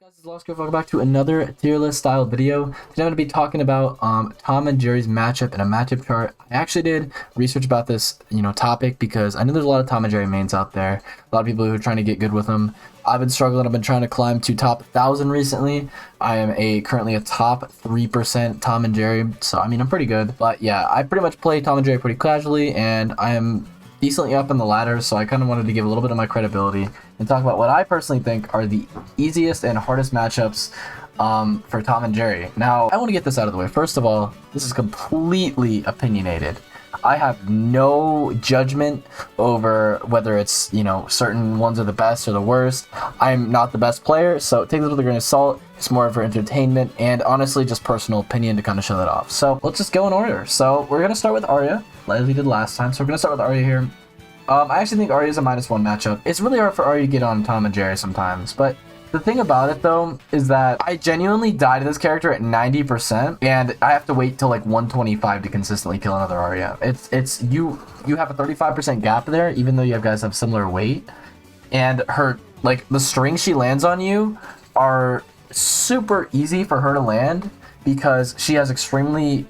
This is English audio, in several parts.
Guys, it's lostgriff. Welcome back to another tier list style video. Today I'm going to be talking about Tom and Jerry's matchup and a matchup chart. I actually did research about this, topic because I know there's a lot of Tom and Jerry mains out there. A lot of people who are trying to get good with them. I've been struggling. I've been trying to climb to top 1,000 recently. I am currently a top 3% Tom and Jerry, so I'm pretty good. But yeah, I pretty much play Tom and Jerry pretty casually, and I am decently up in the ladder, so I kind of wanted to give a little bit of my credibility and talk about what I personally think are the easiest and hardest matchups for Tom and Jerry. Now, I want to get this out of the way. First of all, this is completely opinionated. I have no judgment over whether it's, certain ones are the best or the worst. I'm not the best player, so take this with a grain of salt. It's more for entertainment and honestly just personal opinion to kind of show that off. So let's just go in order. So we're going to start with Arya, like we did last time. So we're going to start with Arya here. I actually think Arya is a -1 matchup. It's really hard for Arya to get on Tom and Jerry sometimes, but the thing about it though is that I genuinely die to this character at 90%, and I have to wait till like 125 to consistently kill another Arya. It's you have a 35% gap there, even though you guys have similar weight, and her the strings she lands on you are super easy for her to land because she has extremely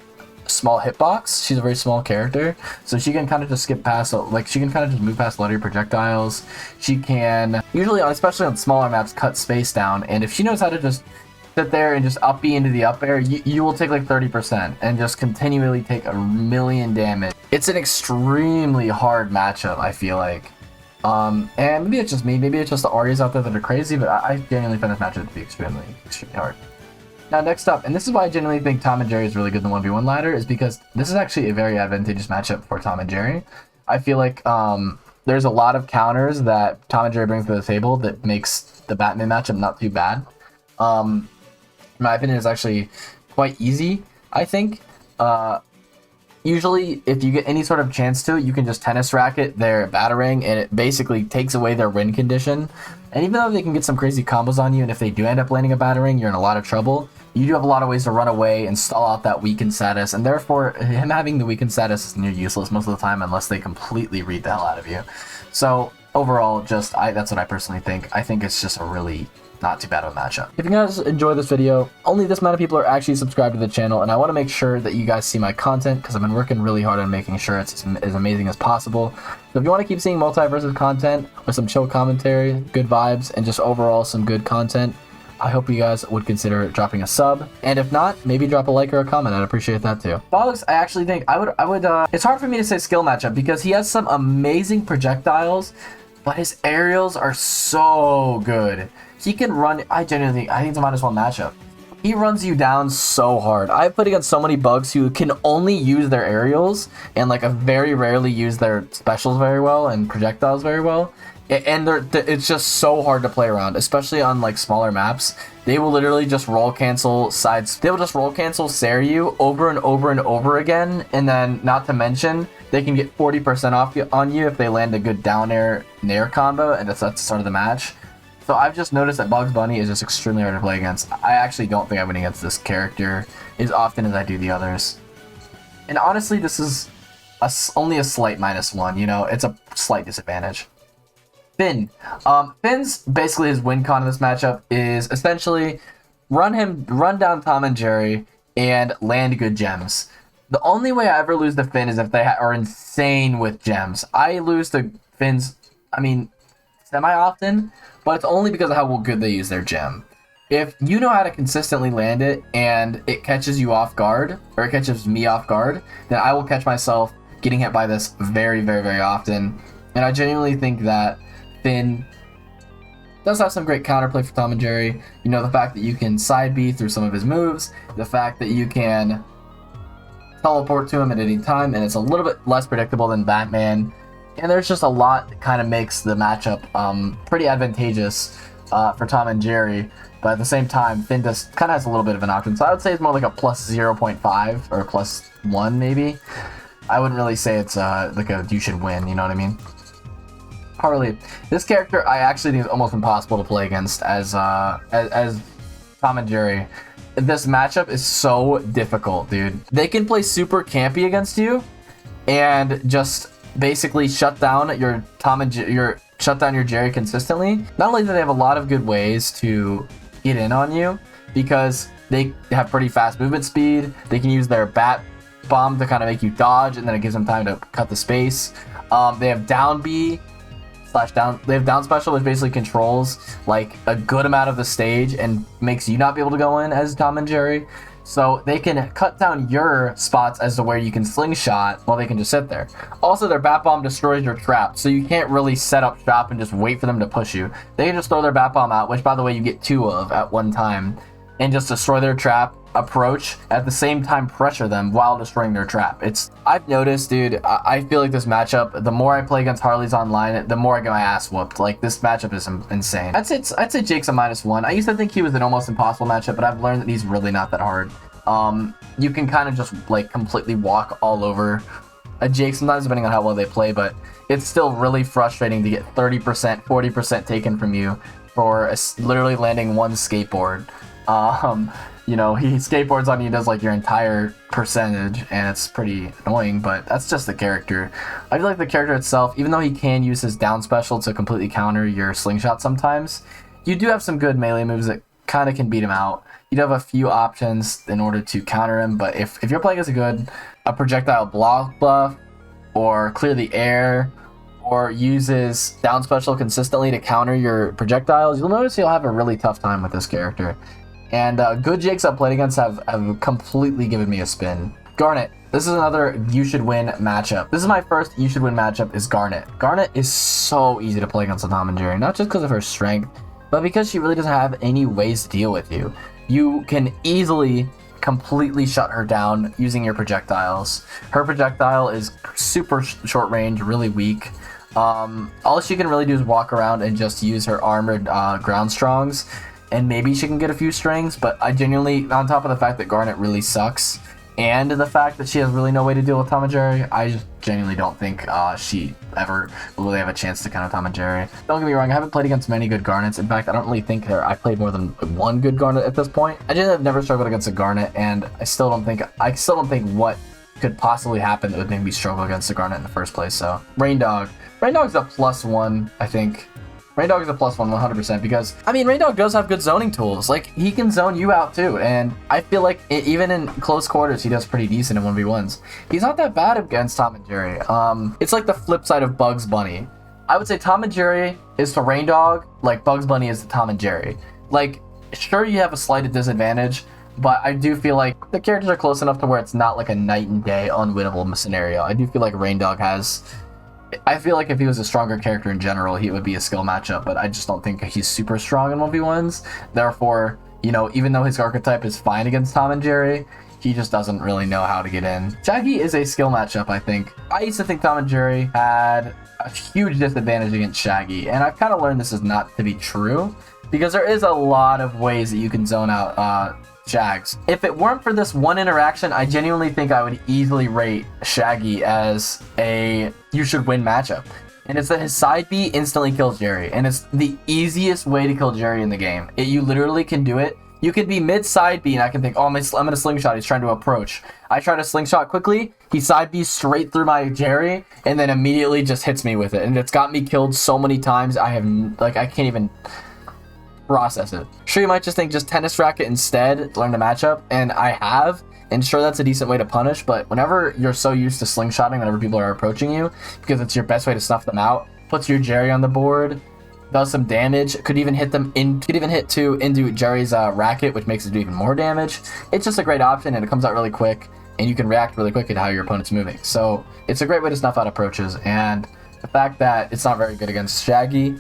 small hitbox. She's a very small character, so she can kind of just skip past, she can kind of just move past a lot of your projectiles. She can usually, especially on smaller maps, cut space down, and if she knows how to just sit there and just up B into the up air, you will take like 30% and just continually take a million damage. It's an extremely hard matchup, I feel like. And maybe it's just me, maybe it's just the Aryas out there that are crazy, but I genuinely find this matchup to be extremely hard. Now, next up, and this is why I genuinely think Tom and Jerry is really good in the 1v1 ladder, is because this is actually a very advantageous matchup for Tom and Jerry. I feel like there's a lot of counters that Tom and Jerry brings to the table that makes the Batman matchup not too bad. In my opinion, it's actually quite easy, I think. Usually, if you get any sort of chance to, you can just tennis racket their battering, and it basically takes away their win condition. And even though they can get some crazy combos on you, and if they do end up landing a battering, you're in a lot of trouble. You do have a lot of ways to run away and stall out that weakened status, and therefore, him having the weakened status is near useless most of the time unless they completely read the hell out of you. So, overall, that's what I personally think. I think it's just a really not too bad of a matchup. If you guys enjoy this video, only this amount of people are actually subscribed to the channel, and I want to make sure that you guys see my content because I've been working really hard on making sure it's as amazing as possible. So if you want to keep seeing Multiversus content with some chill commentary, good vibes, and just overall some good content, I hope you guys would consider dropping a sub, and if not, maybe drop a like or a comment. I'd appreciate that too. Boggs, I actually think I would. It's hard for me to say skill matchup because he has some amazing projectiles, but his aerials are so good. He can run. I genuinely think it's a -1 matchup. He runs you down so hard. I've played against so many bugs who can only use their aerials and very rarely use their specials very well and projectiles very well. And it's just so hard to play around, especially on smaller maps. They will literally just roll cancel sides. They will just roll cancel Sare you over and over and over again. And then, not to mention, they can get 40% off on you if they land a good down air nair combo, and that's the start of the match. So I've just noticed that Bugs Bunny is just extremely hard to play against. I actually don't think I win against this character as often as I do the others. And honestly, this is only a slight -1. It's a slight disadvantage. Finn. Finn's basically his win con in this matchup is essentially run down Tom and Jerry and land good gems. The only way I ever lose to Finn is if they are insane with gems. I lose to Finn's, semi-often, but it's only because of how good they use their gem. If you know how to consistently land it and it catches you off guard, or it catches me off guard, then I will catch myself getting hit by this very, very, very often. And I genuinely think that Finn does have some great counterplay for Tom and Jerry. The fact that you can side B through some of his moves, the fact that you can teleport to him at any time, and it's a little bit less predictable than Batman. And there's just a lot that kind of makes the matchup pretty advantageous for Tom and Jerry. But at the same time, Finn just kind of has a little bit of an option. So I would say it's more like a +0.5 or +1 maybe. I wouldn't really say it's like a you should win, you know what I mean? Harley. This character I actually think is almost impossible to play against as Tom and Jerry. This matchup is so difficult, dude. They can play super campy against you and just basically shut down your Jerry consistently. Not only do they have a lot of good ways to get in on you because they have pretty fast movement speed. They can use their bat bomb to kind of make you dodge, and then it gives them time to cut the space. They have down B / down. They have down special, which basically controls like a good amount of the stage and makes you not be able to go in as Tom and Jerry. So they can cut down your spots as to where you can slingshot while they can just sit there. Also, their bat bomb destroys your trap, so you can't really set up shop and just wait for them to push you. They can just throw their bat bomb out, which by the way you get 2 of at one time, and just destroy their trap, approach, at the same time pressure them while destroying their trap. I've noticed, dude, I feel like this matchup, the more I play against Harleys online, the more I get my ass whooped. Like, this matchup is insane. I'd say Jake's a -1. I used to think he was an almost impossible matchup, but I've learned that he's really not that hard. You can kind of just like completely walk all over a Jake sometimes, depending on how well they play, but it's still really frustrating to get 30%, 40% taken from you for literally landing one skateboard. You know, he skateboards on you, does like your entire percentage, and it's pretty annoying, but that's just the character. I feel like the character itself, even though he can use his down special to completely counter your slingshot sometimes, you do have some good melee moves that kind of can beat him out. You do have a few options in order to counter him, but if you're playing as a projectile block buff, or clear the air, or uses down special consistently to counter your projectiles, you'll notice you'll have a really tough time with this character. And good Jakes I've played against have completely given me a spin. Garnet. This is another you should win matchup. This is my first you should win matchup is Garnet. Garnet is so easy to play against Tom and Jerry, not just because of her strength, but because she really doesn't have any ways to deal with you. You can easily completely shut her down using your projectiles. Her projectile is super short range, really weak. All she can really do is walk around and just use her armored ground strongs, and maybe she can get a few strings, but I genuinely, on top of the fact that Garnet really sucks, and the fact that she has really no way to deal with Tom and Jerry, I just genuinely don't think she ever will really have a chance to counter Tom and Jerry. Don't get me wrong, I haven't played against many good Garnets. In fact, I don't really think I played more than one good Garnet at this point. I just have never struggled against a Garnet, and I still don't think what could possibly happen that would make me struggle against a Garnet in the first place. So, Rain Dog. Rain Dog's a +1, I think. Rain Dog is a +1 100% because, I mean, Rain Dog does have good zoning tools. Like, he can zone you out too, and I feel like even in close quarters, he does pretty decent in 1v1s. He's not that bad against Tom and Jerry. It's like the flip side of Bugs Bunny. I would say Tom and Jerry is to Rain Dog like Bugs Bunny is to Tom and Jerry. Like, sure, you have a slight disadvantage, but I do feel like the characters are close enough to where it's not like a night and day unwinnable scenario. I do feel like Rain Dog has... I feel like if he was a stronger character in general, he would be a skill matchup, but I just don't think he's super strong in 1v1s. Therefore, you know, even though his archetype is fine against Tom and Jerry, he just doesn't really know how to get in. Shaggy is a skill matchup, I think. I used to think Tom and Jerry had a huge disadvantage against Shaggy, and I've kind of learned this is not to be true, because there is a lot of ways that you can zone out Shags. If it weren't for this one interaction, I genuinely think I would easily rate Shaggy as a you should win matchup. And it's that his side B instantly kills Jerry, and it's the easiest way to kill Jerry in the game. You literally can do it. You could be mid side B and I can think, oh, I'm gonna slingshot, he's trying to approach. I try to slingshot quickly, he side B straight through my Jerry, and then immediately just hits me with it. And it's got me killed so many times, I can't even process it. Sure, you might just think just tennis racket instead, learn the matchup, and I have, and sure, that's a decent way to punish, but whenever you're so used to slingshotting whenever people are approaching you, because it's your best way to snuff them out, puts your Jerry on the board, does some damage, could even hit into Jerry's racket, which makes it do even more damage. It's just a great option, and it comes out really quick, and you can react really quick at how your opponent's moving. So it's a great way to snuff out approaches, and the fact that it's not very good against Shaggy,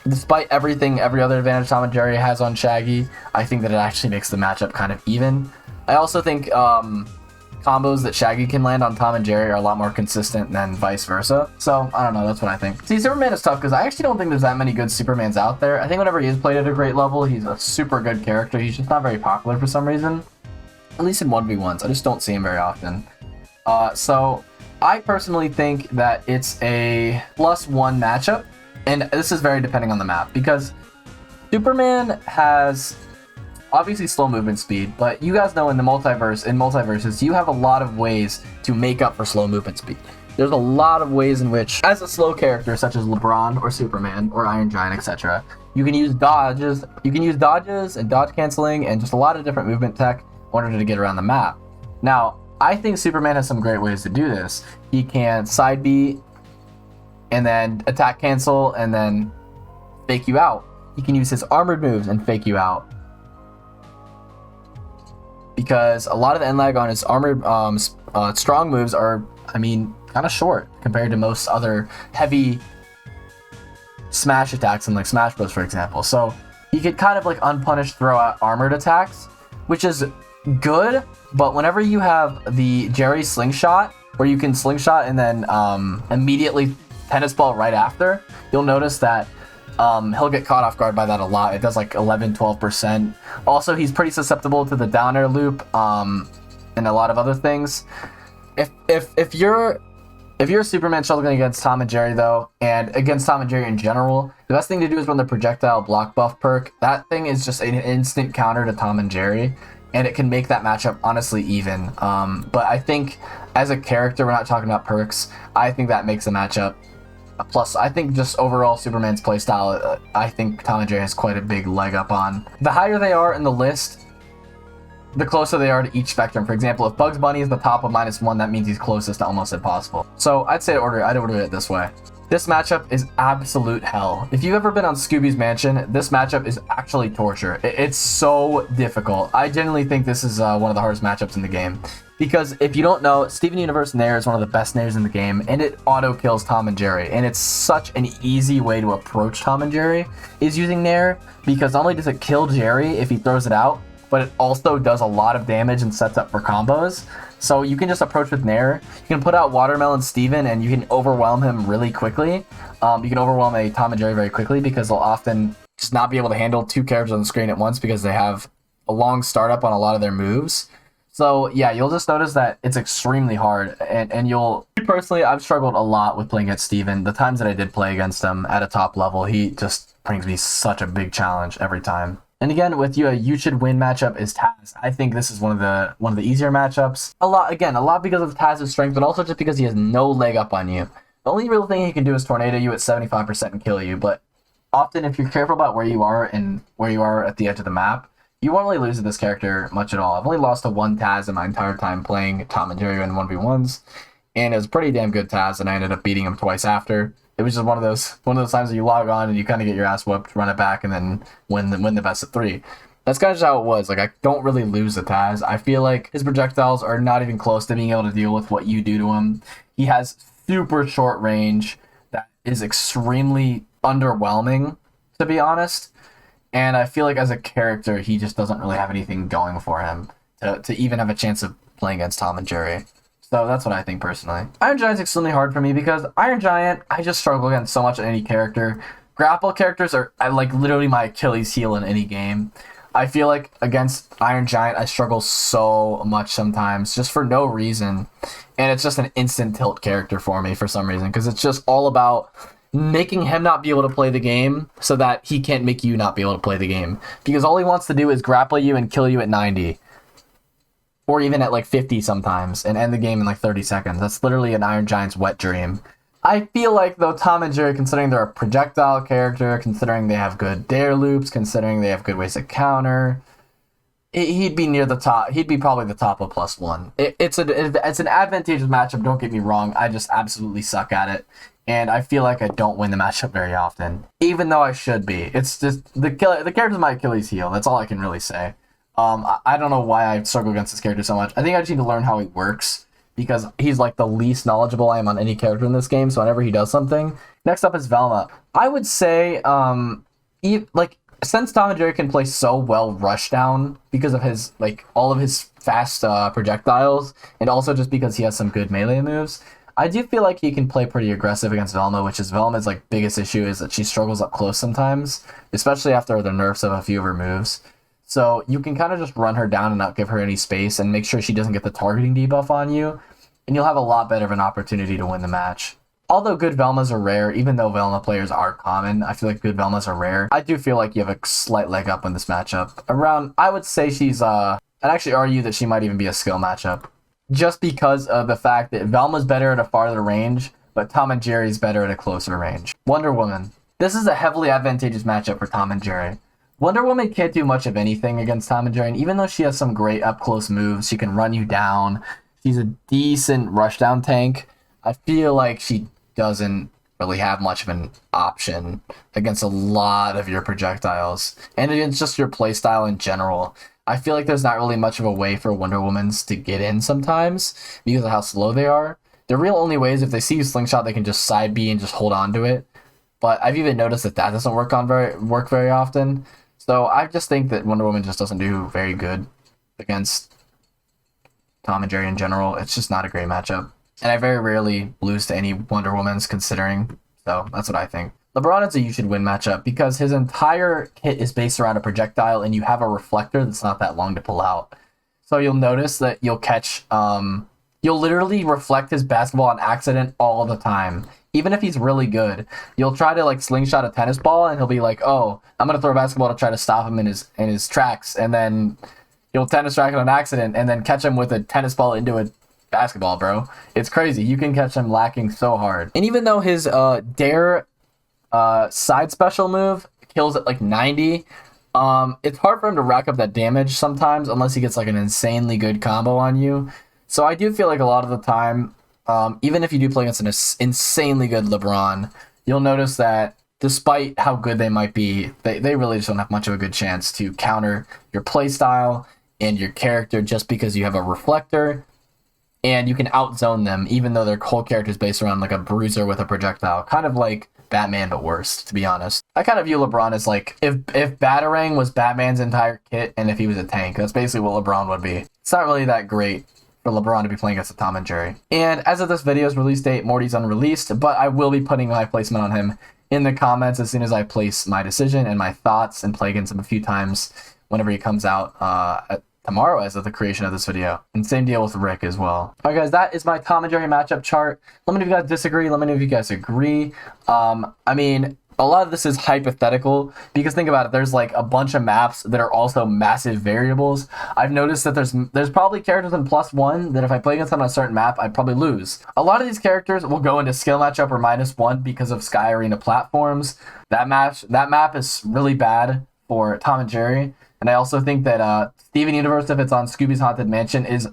despite every other advantage Tom and Jerry has on Shaggy, I think that it actually makes the matchup kind of even. I also think combos that Shaggy can land on Tom and Jerry are a lot more consistent than vice versa. So, I don't know, that's what I think. See, Superman is tough because I actually don't think there's that many good Supermans out there. I think whenever he is played at a great level, he's a super good character. He's just not very popular for some reason. At least in 1v1s. I just don't see him very often. So, I personally think that it's a +1 matchup. And this is very depending on the map, because Superman has obviously slow movement speed, but you guys know in multiverses, you have a lot of ways to make up for slow movement speed. There's a lot of ways in which, as a slow character such as LeBron or Superman or Iron Giant, etc., you can use dodges. You can use dodges and dodge canceling and just a lot of different movement tech in order to get around the map. Now, I think Superman has some great ways to do this. He can side B and then attack cancel and then fake you out. He can use his armored moves and fake you out. Because a lot of the end lag on his armored strong moves are, I mean, kind of short compared to most other heavy smash attacks in like Smash Bros, for example. So he could kind of like unpunished throw out armored attacks, which is good. But whenever you have the Jerry slingshot, where you can slingshot and then immediately tennis ball right after, you'll notice that he'll get caught off guard by that a lot. It does like 11-12%. Also, he's pretty susceptible to the down air loop and a lot of other things. If you're Superman struggling against Tom and Jerry though, and against Tom and Jerry in general, the best thing to do is run the projectile block buff perk. That thing is just an instant counter to Tom and Jerry, and it can make that matchup honestly even. But I think as a character, we're not talking about perks. I think that makes the matchup. Plus, I think just overall Superman's playstyle, I think Tom and Jerry has quite a big leg up on. The higher they are in the list, the closer they are to each spectrum. For example, if Bugs Bunny is the top of -1, that means he's closest to almost impossible. So I'd say I'd order it this way. This matchup is absolute hell. If you've ever been on Scooby's Mansion, this matchup is actually torture. It's so difficult. I genuinely think this is one of the hardest matchups in the game. Because if you don't know, Steven Universe Nair is one of the best Nairs in the game, and it auto kills Tom and Jerry. And it's such an easy way to approach Tom and Jerry, is using Nair, because not only does it kill Jerry if he throws it out, but it also does a lot of damage and sets up for combos. So you can just approach with Nair. You can put out Watermelon Steven and you can overwhelm him really quickly. You can overwhelm a Tom and Jerry very quickly because they'll often just not be able to handle two characters on the screen at once because they have a long startup on a lot of their moves. So yeah, you'll just notice that it's extremely hard, and you'll... Personally, I've struggled a lot with playing against Steven. The times that I did play against him at a top level, he just brings me such a big challenge every time. And again, with you should win matchup is Taz. I think this is one of the easier matchups. A lot because of Taz's strength, but also just because he has no leg up on you. The only real thing he can do is tornado you at 75% and kill you, but often if you're careful about where you are and where you are at the edge of the map, you won't really lose to this character much at all. I've only lost to one Taz in my entire time playing Tom and Jerry in 1v1s, and it was a pretty damn good Taz, and I ended up beating him twice after. It was just one of those times that you log on and you kind of get your ass whooped, run it back, and then win the best of 3. That's kind of just how it was. Like, I don't really lose to Taz. I feel like his projectiles are not even close to being able to deal with what you do to him. He has super short range that is extremely underwhelming, to be honest. And I feel like as a character, he just doesn't really have anything going for him to even have a chance of playing against Tom and Jerry. So that's what I think personally. Iron Giant's extremely hard for me because Iron Giant, I just struggle against so much in any character. Grapple characters are like literally my Achilles heel in any game. I feel like against Iron Giant, I struggle so much sometimes just for no reason. And it's just an instant tilt character for me for some reason because it's just all about making him not be able to play the game so that he can't make you not be able to play the game. Because all he wants to do is grapple you and kill you at 90. Or even at like 50 sometimes and end the game in like 30 seconds. That's literally an Iron Giant's wet dream. I feel like though Tom and Jerry, considering they're a projectile character, considering they have good dare loops, considering they have good ways to counter, he'd be near the top. He'd be probably the top of +1. It's an advantageous matchup, don't get me wrong. I just absolutely suck at it. And I feel like I don't win the matchup very often, even though I should be. It's just the character's my Achilles heel. That's all I can really say. I don't know why I struggle against this character so much. I think I just need to learn how he works because he's like the least knowledgeable I am on any character in this game. So whenever he does something, next up is Velma. I would say, since Tom and Jerry can play so well Rushdown because of his all of his fast projectiles, and also just because he has some good melee moves. I do feel like he can play pretty aggressive against Velma, which is Velma's biggest issue is that she struggles up close sometimes, especially after the nerfs of a few of her moves. So you can kind of just run her down and not give her any space and make sure she doesn't get the targeting debuff on you, and you'll have a lot better of an opportunity to win the match. Although good Velmas are rare, even though Velma players are common, I feel like good Velmas are rare. I do feel like you have a slight leg up in this matchup. I would say she's, I'd actually argue that she might even be a skill matchup. Just because of the fact that Velma's better at a farther range, but Tom and Jerry's better at a closer range. Wonder Woman. This is a heavily advantageous matchup for Tom and Jerry. Wonder Woman can't do much of anything against Tom and Jerry, and even though she has some great up-close moves, she can run you down, she's a decent rushdown tank, I feel like she doesn't really have much of an option against a lot of your projectiles, and against just your playstyle in general. I feel like there's not really much of a way for Wonder Womans to get in sometimes, because of how slow they are. The real only way is if they see you slingshot, they can just side B and just hold on to it. But I've even noticed that doesn't work very often. So I just think that Wonder Woman just doesn't do very good against Tom and Jerry in general. It's just not a great matchup. And I very rarely lose to any Wonder Womans considering. So that's what I think. LeBron is a you should win matchup because his entire kit is based around a projectile and you have a reflector that's not that long to pull out. So you'll notice that you'll catch, you'll literally reflect his basketball on accident all the time. Even if he's really good, you'll try to like slingshot a tennis ball and he'll be like, oh, I'm going to throw a basketball to try to stop him in his tracks. And then you'll tennis track it on accident and then catch him with a tennis ball into a basketball, bro. It's crazy. You can catch him lacking so hard. And even though his dare side special move kills at like 90, it's hard for him to rack up that damage sometimes unless he gets like an insanely good combo on you. So I do feel like a lot of the time, even if you do play against an insanely good LeBron, you'll notice that despite how good they might be, they really just don't have much of a good chance to counter your playstyle and your character just because you have a reflector and you can outzone them even though their whole character is based around like a bruiser with a projectile. Kind of like Batman, but worse, to be honest. I kind of view LeBron as like, if Batarang was Batman's entire kit and if he was a tank, that's basically what LeBron would be. It's not really that great for LeBron to be playing against a Tom and Jerry. And as of this video's release date, Morty's unreleased, but I will be putting my placement on him in the comments as soon as I place my decision and my thoughts and play against him a few times whenever he comes out tomorrow as of the creation of this video. And same deal with Rick as well. All right, guys, that is my Tom and Jerry matchup chart. Let me know if you guys disagree. Let me know if you guys agree. I mean, a lot of this is hypothetical because think about it. There's like a bunch of maps that are also massive variables. I've noticed that there's probably characters in +1 that if I play against them on a certain map, I'd probably lose. A lot of these characters will go into skill matchup or -1 because of Sky Arena platforms. That map is really bad for Tom and Jerry. And I also think that Steven Universe, if it's on Scooby's Haunted Mansion, is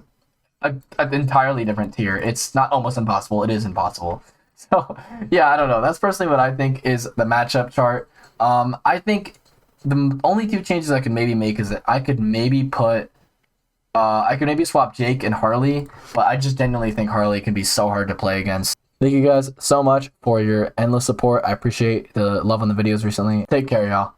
an entirely different tier. It's not almost impossible. It is impossible. So, yeah, I don't know. That's personally what I think is the matchup chart. I think the only two changes I could maybe make is that I could maybe swap Jake and Harley, but I just genuinely think Harley can be so hard to play against. Thank you guys so much for your endless support. I appreciate the love on the videos recently. Take care, y'all.